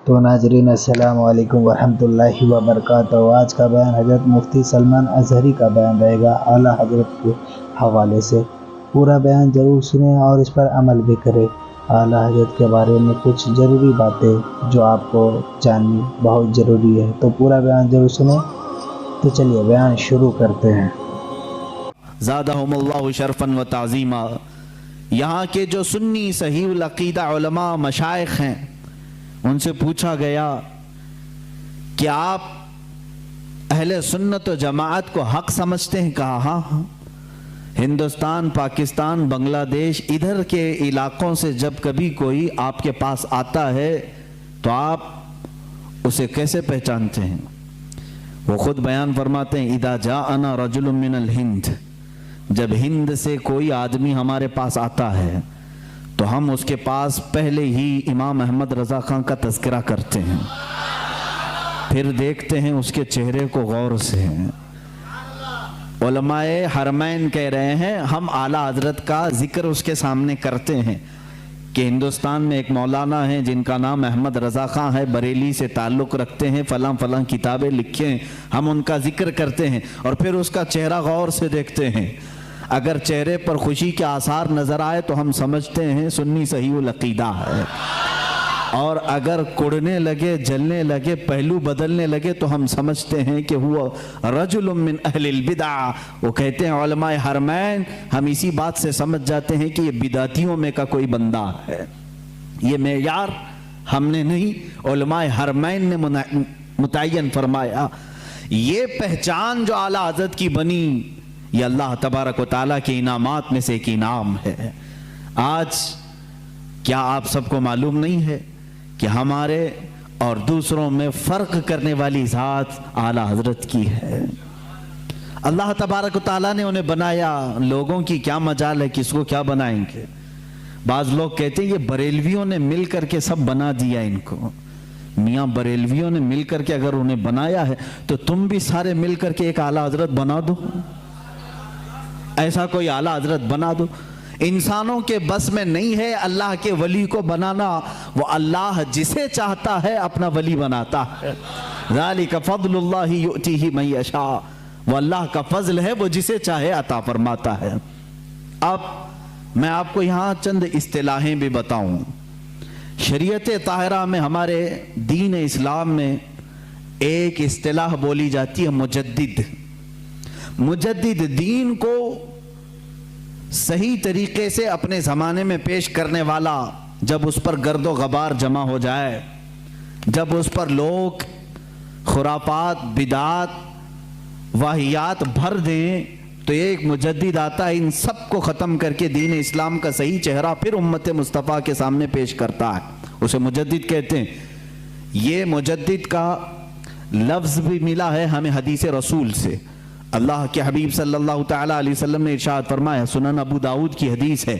تو ناظرین السلام علیکم ورحمۃ اللہ وبرکاتہ۔ آج کا بیان حضرت مفتی سلمان اظہری کا بیان رہے گا اعلیٰ حضرت کے حوالے سے۔ پورا بیان ضرور سنیں اور اس پر عمل بھی کریں۔ اعلیٰ حضرت کے بارے میں کچھ ضروری باتیں جو آپ کو جاننی بہت ضروری ہے، تو پورا بیان ضرور سنیں۔ تو چلیے بیان شروع کرتے ہیں۔ زادہم اللہ شرفا و تعظیما۔ یہاں کے جو سنی صحیح العقیدہ علماء مشائخ ہیں، ان سے پوچھا گیا کہ آپ اہل سنت و جماعت کو حق سمجھتے ہیں؟ کہا ہاں۔ ہندوستان، پاکستان، بنگلہ دیش، ادھر کے علاقوں سے جب کبھی کوئی آپ کے پاس آتا ہے تو آپ اسے کیسے پہچانتے ہیں؟ وہ خود بیان فرماتے ہیں، اذا جاءنا رجل من الہند، جب ہند سے کوئی آدمی ہمارے پاس آتا ہے تو ہم اس کے پاس پہلے ہی امام احمد رضا خان کا تذکرہ کرتے ہیں، پھر دیکھتے ہیں اس کے چہرے کو غور سے۔ علماء حرمین کہہ رہے ہیں ہم اعلیٰ حضرت کا ذکر اس کے سامنے کرتے ہیں کہ ہندوستان میں ایک مولانا ہیں جن کا نام احمد رضا خان ہے، بریلی سے تعلق رکھتے ہیں، فلاں فلاں کتابیں لکھے ہیں، ہم ان کا ذکر کرتے ہیں اور پھر اس کا چہرہ غور سے دیکھتے ہیں۔ اگر چہرے پر خوشی کے آثار نظر آئے تو ہم سمجھتے ہیں سنی صحیح العقیدہ ہے، اور اگر کڑنے لگے، جلنے لگے، پہلو بدلنے لگے تو ہم سمجھتے ہیں کہ ہوا رجل من اہل البدع۔ وہ کہتے ہیں علماء حرمین، ہم اسی بات سے سمجھ جاتے ہیں کہ یہ بدعتیوں میں کا کوئی بندہ ہے۔ یہ معیار ہم نے نہیں، علماء حرمین نے متعین فرمایا۔ یہ پہچان جو اعلیٰ حضرت کی بنی، یہ اللہ تبارک و تعالیٰ کے انعامات میں سے ایک انعام ہے۔ آج کیا آپ سب کو معلوم نہیں ہے کہ ہمارے اور دوسروں میں فرق کرنے والی ذات اعلیٰ حضرت کی ہے؟ اللہ تبارک و تعالیٰ نے انہیں بنایا، لوگوں کی کیا مجال ہے کس کو کیا بنائیں گے۔ بعض لوگ کہتے ہیں یہ بریلویوں نے مل کر کے سب بنا دیا ان کو۔ میاں بریلویوں نے مل کر کے اگر انہیں بنایا ہے تو تم بھی سارے مل کر کے ایک اعلیٰ حضرت بنا دو، ایسا کوئی اعلیٰ حضرت بنا دو۔ انسانوں کے بس میں نہیں ہے اللہ کے ولی کو بنانا، وہ اللہ جسے چاہتا ہے اپنا ولی بناتا ہے۔ ذالک فضل اللہ یؤتیہ من یشاء، وہ اللہ کا فضل ہے، وہ جسے چاہے عطا فرماتا ہے۔ اب میں آپ کو یہاں چند اصطلاحیں بھی بتاؤں۔ شریعت طاہرہ میں، ہمارے دین اسلام میں ایک اصطلاح بولی جاتی ہے مجدد۔ مجدد دین کو صحیح طریقے سے اپنے زمانے میں پیش کرنے والا۔ جب اس پر گرد و غبار جمع ہو جائے، جب اس پر لوگ خرافات، بدعات، واہیات بھر دیں، تو ایک مجدد آتا ہے، ان سب کو ختم کر کے دین اسلام کا صحیح چہرہ پھر امت مصطفیٰ کے سامنے پیش کرتا ہے، اسے مجدد کہتے ہیں۔ یہ مجدد کا لفظ بھی ملا ہے ہمیں حدیث رسول سے۔ اللہ کے حبیب صلی اللہ تعالیٰ علیہ وسلم نے ارشاد فرمایا، سنن ابو داؤد کی حدیث ہے،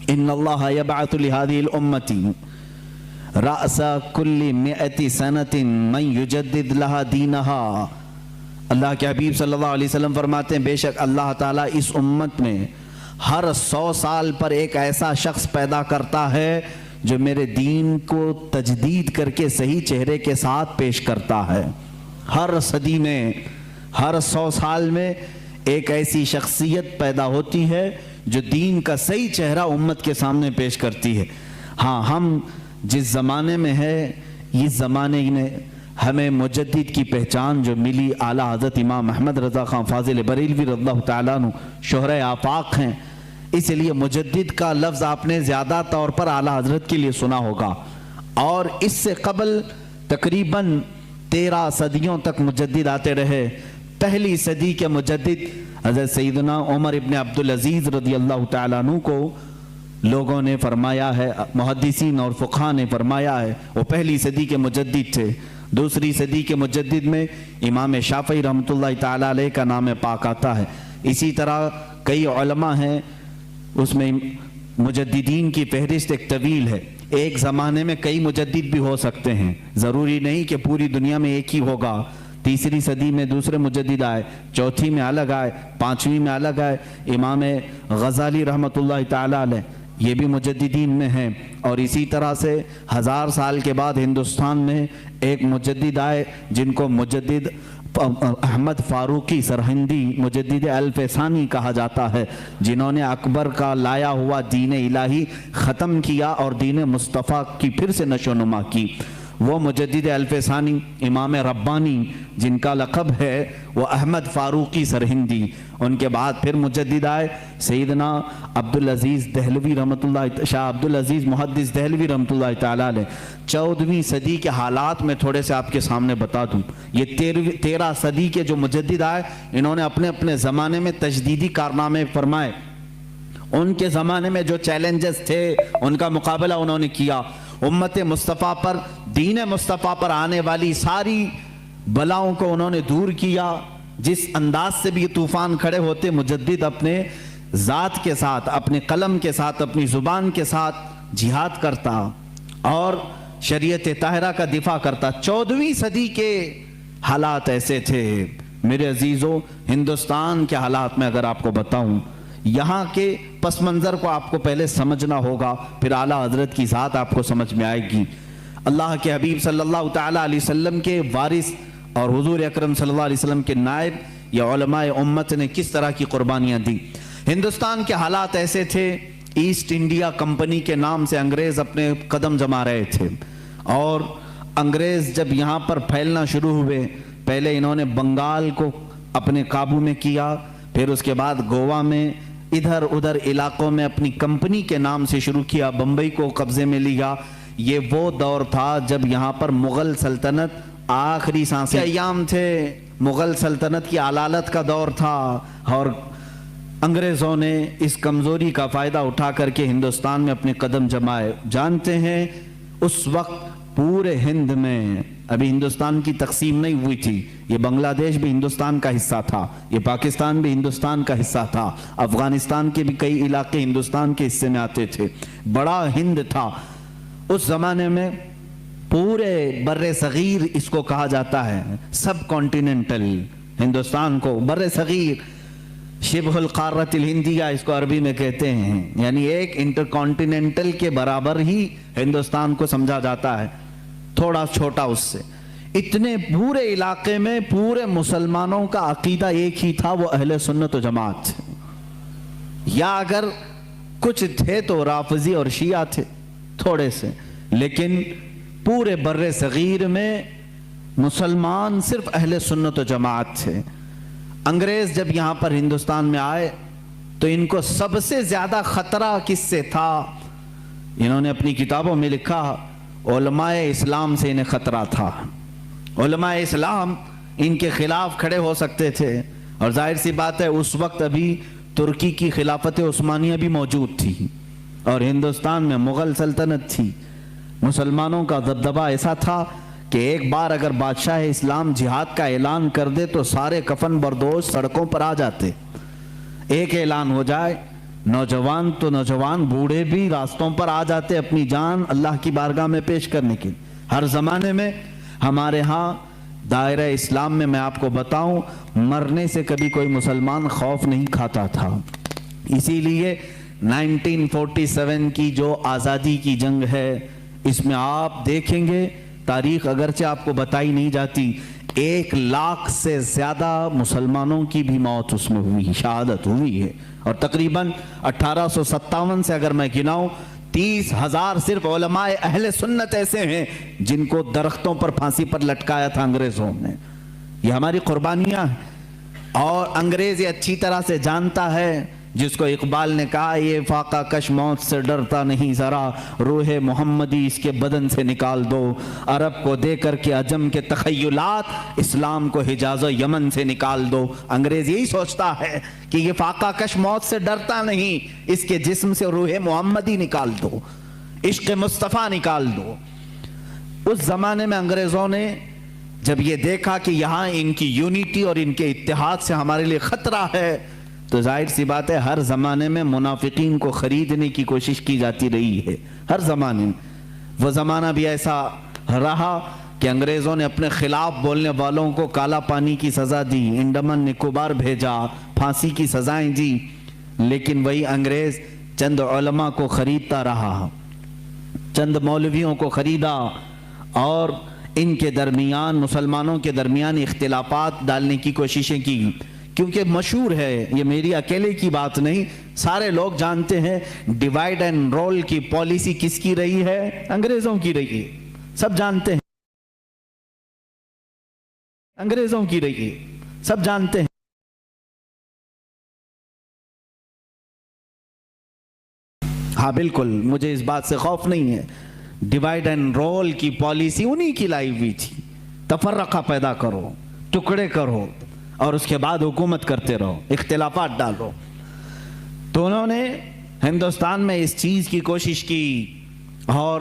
ان اللہ یبعث لہذه الامة رأس كل 100 سنة من یجدد لها دینها۔ اللہ کے حبیب صلی اللہ علیہ وسلم فرماتے ہیں بے شک اللہ تعالیٰ اس امت میں ہر 100 سال پر ایک ایسا شخص پیدا کرتا ہے جو میرے دین کو تجدید کر کے صحیح چہرے کے ساتھ پیش کرتا ہے۔ ہر صدی میں، ہر 100 سال میں ایک ایسی شخصیت پیدا ہوتی ہے جو دین کا صحیح چہرہ امت کے سامنے پیش کرتی ہے۔ ہاں، ہم جس زمانے میں ہے، اس زمانے میں ہمیں مجدد کی پہچان جو ملی، اعلیٰ حضرت امام احمد رضا خان فاضل بریلوی رضی اللہ تعالیٰ عنہ شہرۂ آفاق ہیں، اس لیے مجدد کا لفظ آپ نے زیادہ طور پر اعلیٰ حضرت کے لیے سنا ہوگا۔ اور اس سے قبل تقریباً 13 صدیوں تک مجدد آتے رہے۔ پہلی صدی کے مجدد حضرت سیدنا عمر ابن عبدالعزیز رضی اللہ تعالیٰ عنہ کو لوگوں نے فرمایا ہے، محدثین اور فقہاء نے فرمایا ہے، وہ پہلی صدی کے مجدد تھے۔ دوسری صدی کے مجدد میں امام شافعی رحمۃ اللہ تعالیٰ علیہ کا نام پاک آتا ہے۔ اسی طرح کئی علماء ہیں، اس میں مجددین کی فہرست ایک طویل ہے۔ ایک زمانے میں کئی مجدد بھی ہو سکتے ہیں، ضروری نہیں کہ پوری دنیا میں ایک ہی ہوگا۔ تیسری صدی میں دوسرے مجدد آئے، چوتھی میں الگ آئے، پانچویں میں الگ آئے۔ امام غزالی رحمۃ اللہ تعالیٰ علیہ یہ بھی مجددین میں ہیں، اور اسی طرح سے 1000 سال کے بعد ہندوستان میں ایک مجدد آئے جن کو مجدد احمد فاروقی سرہندی مجدد الف ثانی کہا جاتا ہے، جنہوں نے اکبر کا لایا ہوا دین الہی ختم کیا اور دین مصطفیٰ کی پھر سے نشو و نما کی۔ وہ مجدد الف ثانی امام ربانی جن کا لقب ہے وہ احمد فاروقی سرہندی، ان کے بعد پھر مجدد آئے سیدنا عبدالعزیز دہلوی رحمۃ اللہ، شاہ عبدالعزیز محدث دہلوی رحمۃ اللہ تعالیٰ علیہ۔ 14ویں صدی کے حالات میں تھوڑے سے آپ کے سامنے بتا دوں، یہ 13 صدی کے جو مجدد آئے انہوں نے اپنے اپنے زمانے میں تجدیدی کارنامے فرمائے، ان کے زمانے میں جو چیلنجز تھے ان کا مقابلہ انہوں نے کیا، امت مصطفیٰ پر دین مصطفیٰ پر آنے والی ساری بلاؤں کو انہوں نے دور کیا۔ جس انداز سے بھی طوفان کھڑے ہوتے مجدد اپنے ذات کے ساتھ، اپنے قلم کے ساتھ، اپنی زبان کے ساتھ جہاد کرتا اور شریعت طاہرہ کا دفاع کرتا۔ 14ویں صدی کے حالات ایسے تھے میرے عزیزوں۔ ہندوستان کے حالات میں اگر آپ کو بتاؤں، یہاں کے پس منظر کو آپ کو پہلے سمجھنا ہوگا، پھر اعلیٰ حضرت کی ذات آپ کو سمجھ میں آئے گی۔ اللہ کے حبیب صلی اللہ تعالیٰ علیہ وسلم کے وارث اور حضور اکرم صلی اللہ علیہ وسلم کے نائب یا علماء امت نے کس طرح کی قربانیاں دی۔ ہندوستان کے حالات ایسے تھے، ایسٹ انڈیا کمپنی کے نام سے انگریز اپنے قدم جما رہے تھے، اور انگریز جب یہاں پر پھیلنا شروع ہوئے، پہلے انہوں نے بنگال کو اپنے قابو میں کیا، پھر اس کے بعد گوا میں ادھر ادھر علاقوں میں اپنی کمپنی کے نام سے شروع کیا، بمبئی کو قبضے میں لیا۔ یہ وہ دور تھا جب یہاں پر مغل سلطنت آخری سانسیں ایام تھے، مغل سلطنت کی علالت کا دور تھا، اور انگریزوں نے اس کمزوری کا فائدہ اٹھا کر کے ہندوستان میں اپنے قدم جمائے۔ جانتے ہیں اس وقت پورے ہند میں، ابھی ہندوستان کی تقسیم نہیں ہوئی تھی، یہ بنگلہ دیش بھی ہندوستان کا حصہ تھا، یہ پاکستان بھی ہندوستان کا حصہ تھا، افغانستان کے بھی کئی علاقے ہندوستان کے حصے میں آتے تھے، بڑا ہند تھا اس زمانے میں۔ پورے بر صغیر اس کو کہا جاتا ہے، سب کانٹیننٹل ہندوستان کو، بر صغیر شبہ القارۃ الہندیہ اس کو عربی میں کہتے ہیں، یعنی ایک انٹر کانٹیننٹل کے برابر ہی ہندوستان کو سمجھا جاتا ہے، تھوڑا چھوٹا اس سے۔ اتنے پورے علاقے میں پورے مسلمانوں کا عقیدہ ایک ہی تھا، وہ اہل سنت و جماعت، یا اگر کچھ تھے تو رافضی اور شیعہ تھے تھوڑے سے، لیکن پورے بر صغیر میں مسلمان صرف اہل سنت و جماعت تھے۔ انگریز جب یہاں پر ہندوستان میں آئے تو ان کو سب سے زیادہ خطرہ کس سے تھا؟ انہوں نے اپنی کتابوں میں لکھا علماء اسلام سے انہیں خطرہ تھا۔ علماء اسلام ان کے خلاف کھڑے ہو سکتے تھے، اور ظاہر سی بات ہے اس وقت ابھی ترکی کی خلافت عثمانیہ بھی موجود تھی اور ہندوستان میں مغل سلطنت تھی۔ مسلمانوں کا دبدبہ ایسا تھا کہ ایک بار اگر بادشاہ اسلام جہاد کا اعلان کر دے تو سارے کفن بردوش سڑکوں پر آ جاتے، ایک اعلان ہو جائے، نوجوان تو نوجوان، بوڑھے بھی راستوں پر آ جاتے اپنی جان اللہ کی بارگاہ میں پیش کرنے کے۔ ہر زمانے میں ہمارے ہاں دائرہ اسلام میں آپ کو بتاؤں، مرنے سے کبھی کوئی مسلمان خوف نہیں کھاتا تھا۔ اسی لیے 1947 کی جو آزادی کی جنگ ہے، اس میں آپ دیکھیں گے تاریخ اگرچہ آپ کو بتائی نہیں جاتی، 1 لاکھ سے زیادہ مسلمانوں کی بھی موت اس میں ہوئی، شہادت ہوئی ہے، اور تقریباً 1857 سے اگر میں گناؤں 30,000 صرف علماء اہل سنت ایسے ہیں جن کو درختوں پر پھانسی پر لٹکایا تھا انگریزوں نے۔ یہ ہماری قربانیاں ہیں، اور انگریز یہ اچھی طرح سے جانتا ہے، جس کو اقبال نے کہا یہ فاقہ کش موت سے ڈرتا نہیں ذرا، روح محمدی اس کے بدن سے نکال دو، عرب کو دے کر کے عجم کے تخیلات، اسلام کو حجاز و یمن سے نکال دو۔ انگریز یہی سوچتا ہے کہ یہ فاقہ کش موت سے ڈرتا نہیں، اس کے جسم سے روح محمدی نکال دو، عشق مصطفیٰ نکال دو۔ اس زمانے میں انگریزوں نے جب یہ دیکھا کہ یہاں ان کی یونٹی اور ان کے اتحاد سے ہمارے لیے خطرہ ہے، تو ظاہر سی بات ہے ہر زمانے میں منافقین کو خریدنے کی کوشش کی جاتی رہی ہے، ہر زمانے میں۔ وہ زمانہ بھی ایسا رہا کہ انگریزوں نے اپنے خلاف بولنے والوں کو کالا پانی کی سزا دی، انڈمان نکوبار بھیجا، پھانسی کی سزائیں دی، لیکن وہی انگریز چند علماء کو خریدتا رہا، چند مولویوں کو خریدا اور ان کے درمیان، مسلمانوں کے درمیان اختلافات ڈالنے کی کوششیں کی، کیونکہ مشہور ہے، یہ میری اکیلے کی بات نہیں، سارے لوگ جانتے ہیں ڈیوائیڈ اینڈ رول کی پالیسی کس کی رہی ہے؟ انگریزوں کی رہی ہے، سب جانتے ہیں، انگریزوں کی رہی ہے، سب جانتے ہیں۔ ہاں بالکل، مجھے اس بات سے خوف نہیں ہے، ڈیوائیڈ اینڈ رول کی پالیسی انہی کی لائی ہوئی تھی، تفرقہ پیدا کرو، ٹکڑے کرو اور اس کے بعد حکومت کرتے رہو، اختلافات ڈالو۔ تو انہوں نے ہندوستان میں اس چیز کی کوشش کی، اور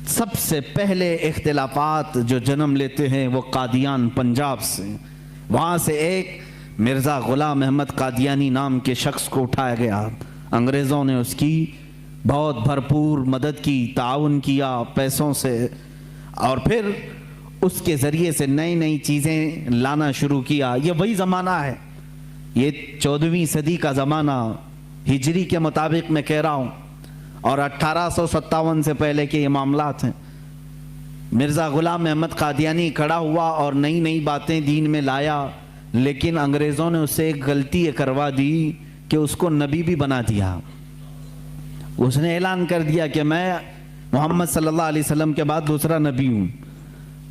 سب سے پہلے اختلافات جو جنم لیتے ہیں وہ قادیان پنجاب سے، وہاں سے ایک مرزا غلام احمد قادیانی نام کے شخص کو اٹھایا گیا، انگریزوں نے اس کی بہت بھرپور مدد کی، تعاون کیا پیسوں سے، اور پھر اس کے ذریعے سے نئی نئی چیزیں لانا شروع کیا۔ یہ وہی زمانہ ہے، یہ 14ویں صدی کا زمانہ، ہجری کے مطابق میں کہہ رہا ہوں، اور 1857 سے پہلے کے یہ معاملات ہیں۔ مرزا غلام احمد قادیانی کھڑا ہوا اور نئی نئی باتیں دین میں لایا، لیکن انگریزوں نے اس سے ایک غلطی یہ کروا دی کہ اس کو نبی بھی بنا دیا۔ اس نے اعلان کر دیا کہ میں محمد صلی اللہ علیہ وسلم کے بعد دوسرا نبی ہوں،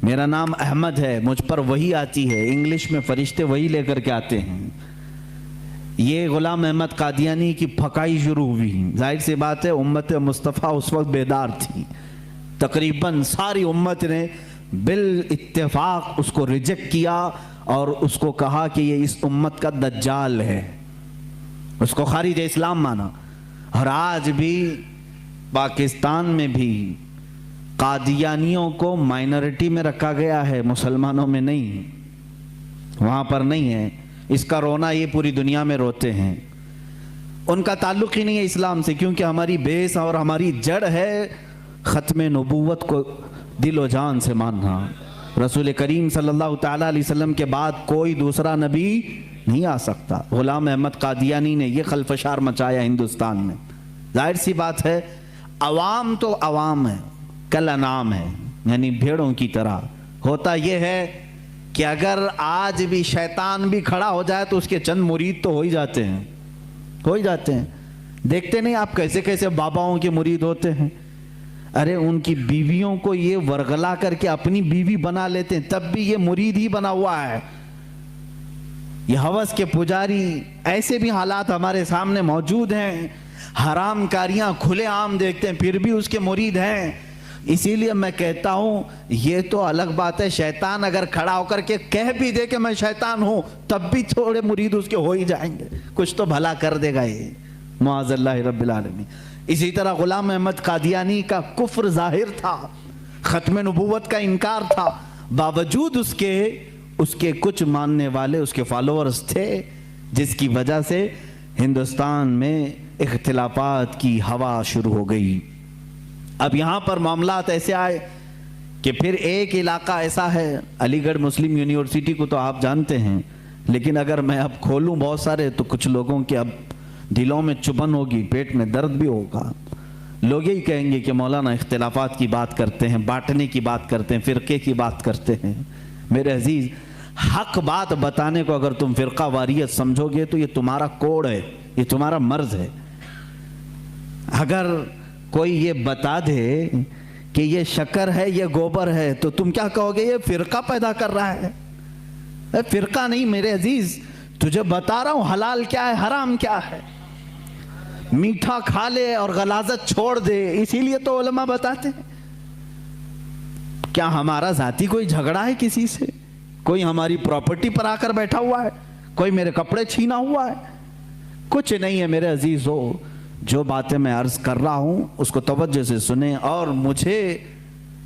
میرا نام احمد ہے، مجھ پر وحی آتی ہے، انگلش میں فرشتے وحی لے کر کے آتے ہیں۔ یہ غلام احمد قادیانی کی پھکائی شروع ہوئی۔ ظاہر سی بات ہے امت مصطفیٰ اس وقت بیدار تھی، تقریباً ساری امت نے بالاتفاق اس کو ریجیکٹ کیا اور اس کو کہا کہ یہ اس امت کا دجال ہے، اس کو خارج اسلام مانا۔ اور آج بھی پاکستان میں بھی قادیانیوں کو مائنورٹی میں رکھا گیا ہے، مسلمانوں میں نہیں، وہاں پر نہیں ہے۔ اس کا رونا یہ پوری دنیا میں روتے ہیں۔ ان کا تعلق ہی نہیں ہے اسلام سے، کیونکہ ہماری بیس اور ہماری جڑ ہے ختم نبوت کو دل و جان سے ماننا۔ رسول کریم صلی اللہ تعالیٰ علیہ وسلم کے بعد کوئی دوسرا نبی نہیں آ سکتا۔ غلام احمد قادیانی نے یہ خلفشار مچایا ہندوستان میں۔ ظاہر سی بات ہے عوام تو عوام ہے، کل انعام ہے، یعنی بھیڑوں کی طرح۔ ہوتا یہ ہے کہ اگر آج بھی شیطان بھی کھڑا ہو جائے تو اس کے چند مرید تو ہو ہی جاتے ہیں، ہو ہی جاتے ہیں۔ دیکھتے نہیں آپ کیسے کیسے باباؤں کے مرید ہوتے ہیں؟ ارے ان کی بیویوں کو یہ ورغلا کر کے اپنی بیوی بنا لیتے ہیں، تب بھی یہ مرید ہی بنا ہوا ہے۔ یہ ہوس کے پجاری، ایسے بھی حالات ہمارے سامنے موجود ہیں، حرام کاریاں کھلے عام دیکھتے ہیں پھر بھی اس کے مرید ہیں۔ اسی لیے میں کہتا ہوں یہ تو الگ بات ہے، شیطان اگر کھڑا ہو کر کے کہہ بھی دے کہ میں شیطان ہوں تب بھی تھوڑے مرید اس کے ہو ہی جائیں گے، کچھ تو بھلا کر دے گا یہ، معاذ اللہ رب العالمین۔ اسی طرح غلام احمد قادیانی کا کفر ظاہر تھا، ختم نبوت کا انکار تھا، باوجود اس کے کچھ ماننے والے اس کے فالوورز تھے، جس کی وجہ سے ہندوستان میں اختلافات کی ہوا شروع ہو گئی۔ اب یہاں پر معاملات ایسے آئے کہ پھر ایک علاقہ ایسا ہے، علی گڑھ مسلم یونیورسٹی کو تو آپ جانتے ہیں، لیکن اگر میں اب کھولوں بہت سارے تو کچھ لوگوں کے اب دلوں میں چبھن ہوگی، پیٹ میں درد بھی ہوگا۔ لوگ یہی کہیں گے کہ مولانا اختلافات کی بات کرتے ہیں، بانٹنے کی بات کرتے ہیں، فرقے کی بات کرتے ہیں۔ میرے عزیز، حق بات بتانے کو اگر تم فرقہ واریت سمجھو گے تو یہ تمہارا کوڑ ہے، یہ تمہارا مرض ہے۔ اگر کوئی یہ بتا دے کہ یہ شکر ہے یہ گوبر ہے تو تم کیا کہو گے؟ یہ فرقہ پیدا کر رہا ہے۔ فرقہ نہیں میرے عزیز، تجھے بتا رہا ہوں حلال کیا ہے حرام کیا ہے، میٹھا کھا لے اور غلاظت چھوڑ دے، اسی لیے تو علماء بتاتے ہیں۔ کیا ہمارا ذاتی کوئی جھگڑا ہے کسی سے؟ کوئی ہماری پراپرٹی پر آ کر بیٹھا ہوا ہے؟ کوئی میرے کپڑے چھینا ہوا ہے؟ کچھ نہیں ہے میرے عزیزو۔ جو باتیں میں عرض کر رہا ہوں اس کو توجہ سے سنیں، اور مجھے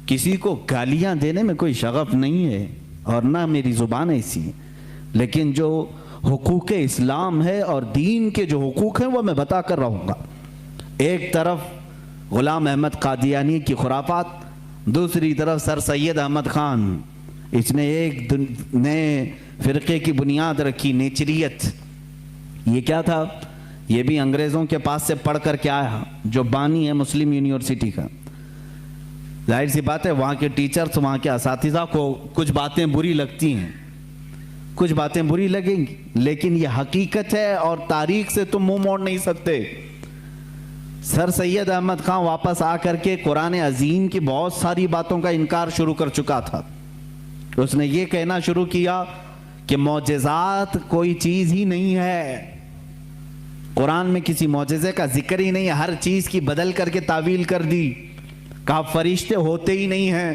کسی کو گالیاں دینے میں کوئی شغف نہیں ہے اور نہ میری زبان ایسی ہے، لیکن جو حقوق اسلام ہے اور دین کے جو حقوق ہیں وہ میں بتا کر رہوں گا۔ ایک طرف غلام احمد قادیانی کی خرافات، دوسری طرف سر سید احمد خان، اس نے ایک نئے فرقے کی بنیاد رکھی، نیچریت۔ یہ کیا تھا یہ بھی انگریزوں کے پاس سے پڑھ کر کے آیا، جو بانی ہے مسلم یونیورسٹی کا۔ ظاہر سی بات ہے وہاں کے ٹیچرز، وہاں کے اساتذہ کو کچھ باتیں بری لگتی ہیں، کچھ باتیں بری لگیں گی، لیکن یہ حقیقت ہے اور تاریخ سے تم منہ موڑ نہیں سکتے۔ سر سید احمد خان واپس آ کر کے قرآن عظیم کی بہت ساری باتوں کا انکار شروع کر چکا تھا۔ اس نے یہ کہنا شروع کیا کہ معجزات کوئی چیز ہی نہیں ہے، قرآن میں کسی معجزے کا ذکر ہی نہیں ہے، ہر چیز کی بدل کر کے تعویل کر دی، کہا فرشتے ہوتے ہی نہیں ہیں،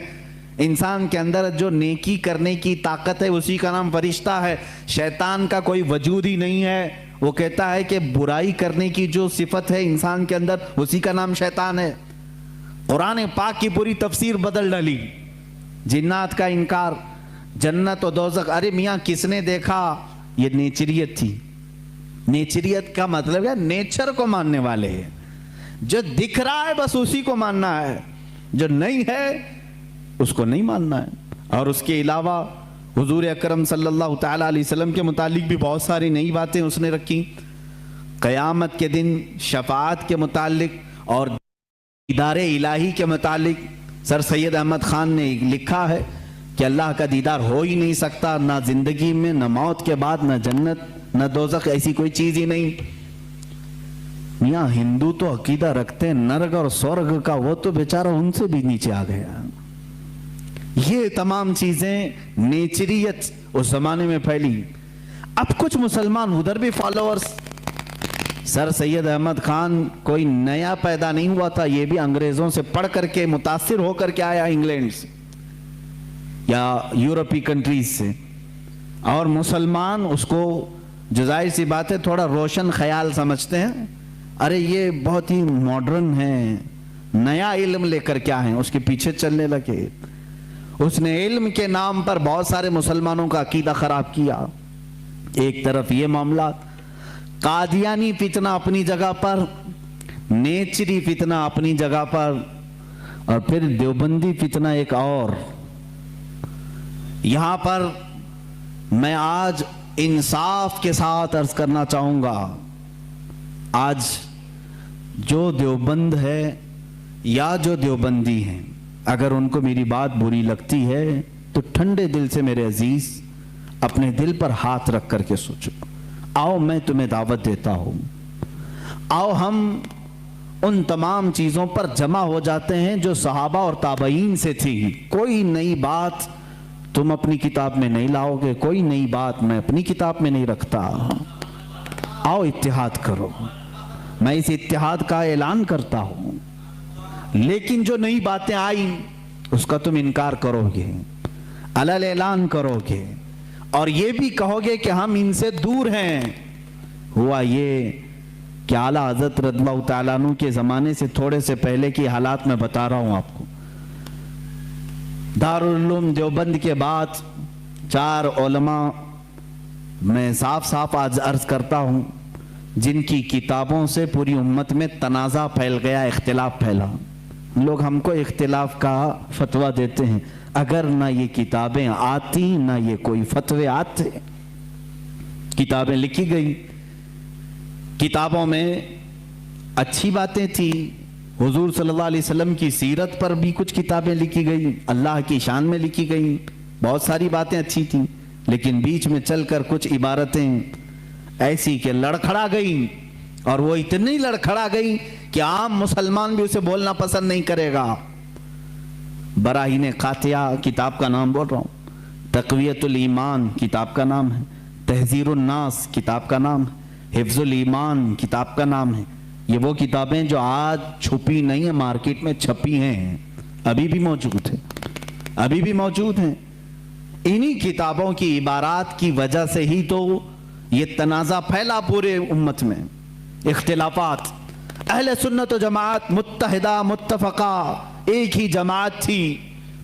انسان کے اندر جو نیکی کرنے کی طاقت ہے اسی کا نام فرشتہ ہے، شیطان کا کوئی وجود ہی نہیں ہے، وہ کہتا ہے کہ برائی کرنے کی جو صفت ہے انسان کے اندر اسی کا نام شیطان ہے۔ قرآن پاک کی پوری تفسیر بدل ڈالی، جنات کا انکار، جنت و دوزخ، ارے میاں کس نے دیکھا؟ یہ نیچریت تھی۔ نیچریت کا مطلب ہے نیچر کو ماننے والے ہیں، جو دکھ رہا ہے بس اسی کو ماننا ہے، جو نہیں ہے اس کو نہیں ماننا ہے۔ اور اس کے علاوہ حضور اکرم صلی اللہ تعالیٰ علیہ وسلم کے متعلق بھی بہت ساری نئی باتیں اس نے رکھی، قیامت کے دن شفاعت کے متعلق اور دیدار الہی کے متعلق سر سید احمد خان نے لکھا ہے کہ اللہ کا دیدار ہو ہی نہیں سکتا، نہ زندگی میں، نہ موت کے بعد، نہ جنت، نہ دوزخ، ایسی کوئی چیز ہی نہیں۔ میاں ہندو تو عقیدہ رکھتے ہیں نرگ اور سورگ کا، وہ تو بیچارہ ان سے بھی نیچے آ گیا۔ یہ تمام چیزیں نیچریت اس زمانے میں پھیلی۔ اب کچھ مسلمان ادھر بھی فالوورز، سر سید احمد خان کوئی نیا پیدا نہیں ہوا تھا، یہ بھی انگریزوں سے پڑھ کر کے متاثر ہو کر کے آیا، انگلینڈ سے یا یورپی کنٹریز سے، اور مسلمان اس کو جو ظاہر سی بات ہے تھوڑا روشن خیال سمجھتے ہیں، ارے یہ بہت ہی ماڈرن ہے، نیا علم لے کر کیا ہیں، اس کے پیچھے چلنے لگے۔ اس نے علم کے نام پر بہت سارے مسلمانوں کا عقیدہ خراب کیا۔ ایک طرف یہ معاملات، قادیانی فتنہ اپنی جگہ پر، نیچری فتنہ اپنی جگہ پر، اور پھر دیوبندی فتنہ ایک اور۔ یہاں پر میں آج انصاف کے ساتھ عرض کرنا چاہوں گا، آج جو دیوبند ہے یا جو دیوبندی ہیں، اگر ان کو میری بات بری لگتی ہے تو ٹھنڈے دل سے میرے عزیز اپنے دل پر ہاتھ رکھ کر کے سوچو، آؤ میں تمہیں دعوت دیتا ہوں، آؤ ہم ان تمام چیزوں پر جمع ہو جاتے ہیں جو صحابہ اور تابعین سے تھی۔ کوئی نئی بات تم اپنی کتاب میں نہیں لاؤ گے، کوئی نئی بات میں اپنی کتاب میں نہیں رکھتا۔ آؤ اتحاد کرو، میں اس اتحاد کا اعلان کرتا ہوں، لیکن جو نئی باتیں آئیں اس کا تم انکار کرو گے، علل اعلان کرو گے، اور یہ بھی کہو گے کہ ہم ان سے دور ہیں۔ ہوا یہ کہ اعلیٰ حضرت رضی اللہ تعالیٰ عنہ کے زمانے سے تھوڑے سے پہلے کی حالات میں بتا رہا ہوں آپ کو۔ دارالعلوم دیوبند کے بعد 4 علماء میں صاف صاف آج عرض کرتا ہوں جن کی کتابوں سے پوری امت میں تنازع پھیل گیا، اختلاف پھیلا۔ لوگ ہم کو اختلاف کا فتویٰ دیتے ہیں، اگر نہ یہ کتابیں آتی نہ یہ کوئی فتوے آتے۔ کتابیں لکھی گئی، کتابوں میں اچھی باتیں تھی، حضور صلی اللہ علیہ وسلم کی سیرت پر بھی کچھ کتابیں لکھی گئی، اللہ کی شان میں لکھی گئی، بہت ساری باتیں اچھی تھیں، لیکن بیچ میں چل کر کچھ عبارتیں ایسی کہ لڑکھڑا گئی، اور وہ اتنی لڑکھڑا گئی کہ عام مسلمان بھی اسے بولنا پسند نہیں کرے گا۔ براہین قاطعہ کتاب کا نام بول رہا ہوں، تقویت الایمان کتاب کا نام ہے، تحذیر الناس کتاب کا نام ہے، حفظ الایمان کتاب کا نام ہے۔ یہ وہ کتابیں جو آج چھپی نہیں ہیں، مارکیٹ میں چھپی ہیں، ابھی بھی موجود ہیں، ابھی بھی موجود ہیں۔ انہی کتابوں کی عبارات کی وجہ سے ہی تو یہ تنازع پھیلا پورے امت میں، اختلافات۔ اہل سنت و جماعت متحدہ متفقہ ایک ہی جماعت تھی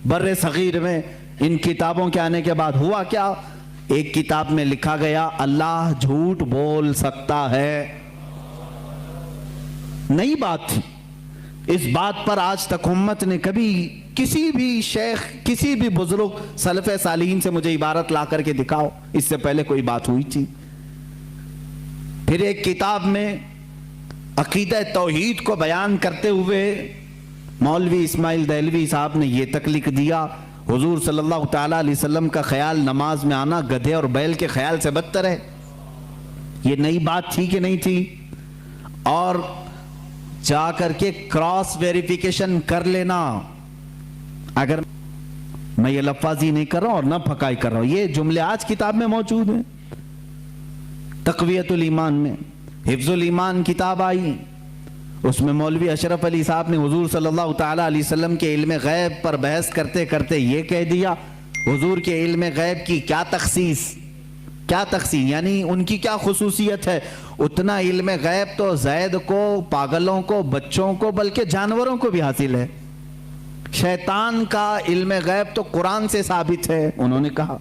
بر صغیر میں۔ ان کتابوں کے آنے کے بعد ہوا کیا؟ ایک کتاب میں لکھا گیا اللہ جھوٹ بول سکتا ہے، نئی بات تھی۔ اس بات پر آج تک امت نے کبھی کسی بھی شیخ، کسی بھی بزرگ سلف صالحین سے مجھے عبارت لا کر کے دکھاؤ اس سے پہلے کوئی بات ہوئی تھی۔ پھر ایک کتاب میں عقیدہ توحید کو بیان کرتے ہوئے مولوی اسماعیل دہلوی صاحب نے یہ تک لکھ دیا، حضور صلی اللہ تعالیٰ علیہ وسلم کا خیال نماز میں آنا گدھے اور بیل کے خیال سے بدتر ہے۔ یہ نئی بات تھی کہ نہیں تھی؟ اور جا کر کے کراس ویریفیکیشن کر لینا، اگر میں یہ لفاظی نہیں کر رہا ہوں اور نہ پھکائی کر رہا ہوں، یہ جملے آج کتاب میں موجود ہیں۔ تقویت الایمان میں حفظ الایمان کتاب آئی، اس میں مولوی اشرف علی صاحب نے حضور صلی اللہ تعالیٰ علیہ وسلم کے علم غیب پر بحث کرتے کرتے یہ کہہ دیا، حضور کے علم غیب کی کیا تخصیص یعنی ان کی کیا خصوصیت ہے؟ اتنا علم غیب تو زید کو، پاگلوں کو، بچوں کو، بلکہ جانوروں کو بھی حاصل ہے۔ شیطان کا علم غیب تو قرآن سے ثابت ہے، انہوں نے کہا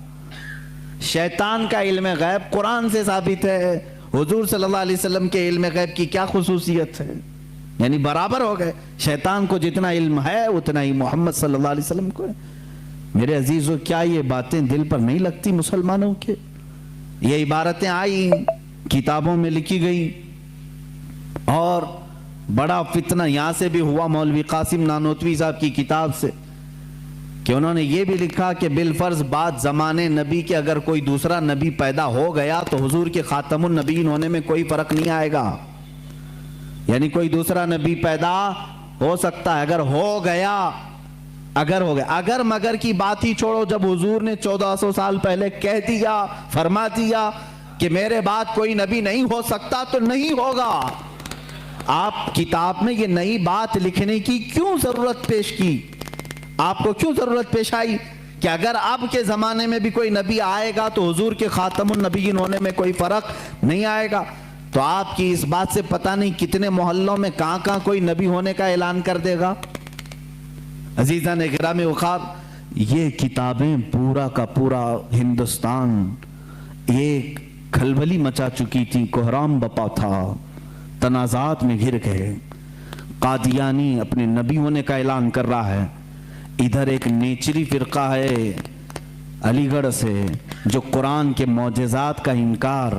شیطان کا علم غیب قرآن سے ثابت ہے، حضور صلی اللہ علیہ وسلم کے علم غیب کی کیا خصوصیت ہے؟ یعنی برابر ہو گئے، شیطان کو جتنا علم ہے اتنا ہی محمد صلی اللہ علیہ وسلم کو ہے۔ میرے عزیزو، کیا یہ باتیں دل پر نہیں لگتی مسلمانوں کے؟ یہ عبارتیں آئی، کتابوں میں لکھی گئی، اور بڑا فتنہ یہاں سے بھی ہوا مولوی قاسم نانوتوی صاحب کی کتاب سے، کہ انہوں نے یہ بھی لکھا کہ بالفرض بعد زمانے نبی کے اگر کوئی دوسرا نبی پیدا ہو گیا تو حضور کے خاتم النبیین ہونے میں کوئی فرق نہیں آئے گا۔ یعنی کوئی دوسرا نبی پیدا ہو سکتا ہے، اگر ہو گیا اگر مگر کی بات ہی چھوڑو، جب حضور نے 1400 سال پہلے کہہ دیا، فرما دیا کہ میرے بعد کوئی نبی نہیں ہو سکتا تو نہیں ہوگا۔ آپ کتاب میں یہ نئی بات لکھنے کی کیوں ضرورت پیش کی؟ آپ کو کیوں ضرورت پیش آئی کہ اگر اب کے زمانے میں بھی کوئی نبی آئے گا تو حضور کے خاتم النبیین ہونے میں کوئی فرق نہیں آئے گا؟ تو آپ کی اس بات سے پتہ نہیں کتنے محلوں میں کہاں کوئی نبی ہونے کا اعلان کر دے گا۔ عزیزان گرامی وقار، یہ کتابیں پورا کا پورا ہندوستان ایک کھلبلی مچا چکی تھی، کوہرام بپا تھا، تنازعات میں گر گئے۔ قادیانی اپنے نبی ہونے کا اعلان کر رہا ہے، ادھر ایک نیچری فرقہ ہے علی گڑھ سے جو قرآن کے معجزات کا انکار،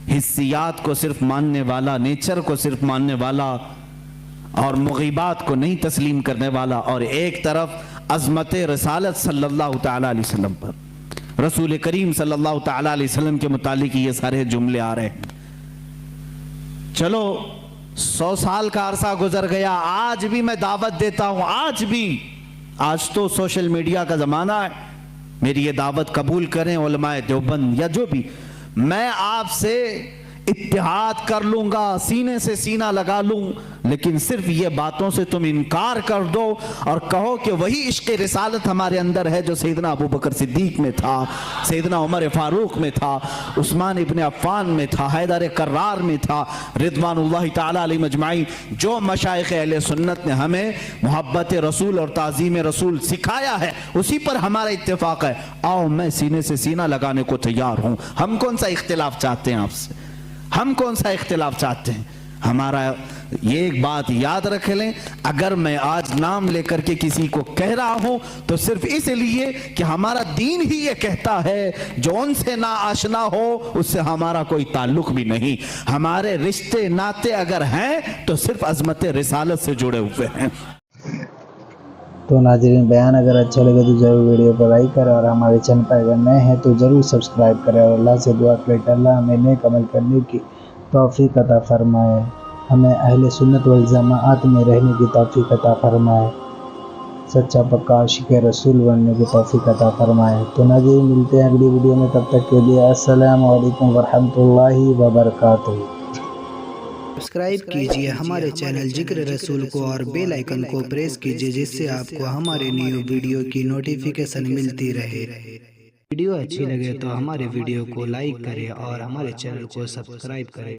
حسیات کو صرف ماننے والا، نیچر کو صرف ماننے والا اور مغیبات کو نہیں تسلیم کرنے والا، اور ایک طرف عظمت رسالت صلی اللہ تعالیٰ علیہ وسلم پر، رسول کریم صلی اللہ تعالیٰ علیہ وسلم کے متعلق یہ سارے جملے آ رہے ہیں۔ چلو 100 سال کا عرصہ گزر گیا، آج بھی میں دعوت دیتا ہوں، آج تو سوشل میڈیا کا زمانہ ہے، میری یہ دعوت قبول کریں علماء دیوبند یا جو بھی، میں آپ سے اتحاد کر لوں گا، سینے سے سینہ لگا لوں، لیکن صرف یہ باتوں سے تم انکار کر دو اور کہو کہ وہی عشق رسالت ہمارے اندر ہے جو سیدنا ابو بکر صدیق میں تھا، سیدنا عمر فاروق میں تھا، عثمان ابن عفان میں تھا، حیدر کرار میں تھا، رضوان اللہ تعالیٰ علیہ مجمعین۔ جو مشائخ اہل سنت نے ہمیں محبت رسول اور تعظیم رسول سکھایا ہے اسی پر ہمارا اتفاق ہے۔ آؤ، میں سینے سے سینہ لگانے کو تیار ہوں۔ ہم کون سا اختلاف چاہتے ہیں آپ سے؟ ہم کون سا اختلاف چاہتے ہیں؟ ہمارا یہ ایک بات یاد رکھ لیں، اگر میں آج نام لے کر کے کسی کو کہہ رہا ہوں تو صرف اس لیے کہ ہمارا دین ہی یہ کہتا ہے جو ان سے نا آشنا ہو اس سے ہمارا کوئی تعلق بھی نہیں۔ ہمارے رشتے ناتے اگر ہیں تو صرف عظمت رسالت سے جڑے ہوئے ہیں۔ تو ناظرین، بیان اگر اچھا لگے تو ضرور ویڈیو کو لائک کریں اور ہمارے چینل پر اگر نئے ہیں تو ضرور سبسکرائب کریں، اور اللہ سے دعا کریں کہ اللہ ہمیں نیک عمل کرنے کی توفیق عطا فرمائے، ہمیں اہل سنت والجماعت میں رہنے کی توفیق عطا فرمائے، سچا پکا عاشق رسول بننے کی توفیق عطا فرمائے۔ تو ناظرین، ملتے ہیں اگلی ویڈیو میں، تب تک کے لیے السلام علیکم ورحمۃ اللہ وبرکاتہ۔ سبسکرائب کیجئے ہمارے چینل ذکر رسول کو اور بیل آئیکن کو پریس کیجئے جس سے آپ کو ہمارے نیو ویڈیو کی نوٹیفیکیشن ملتی رہے۔ ویڈیو اچھی لگے تو ہمارے ویڈیو کو لائک کریں اور ہمارے چینل کو سبسکرائب کریں۔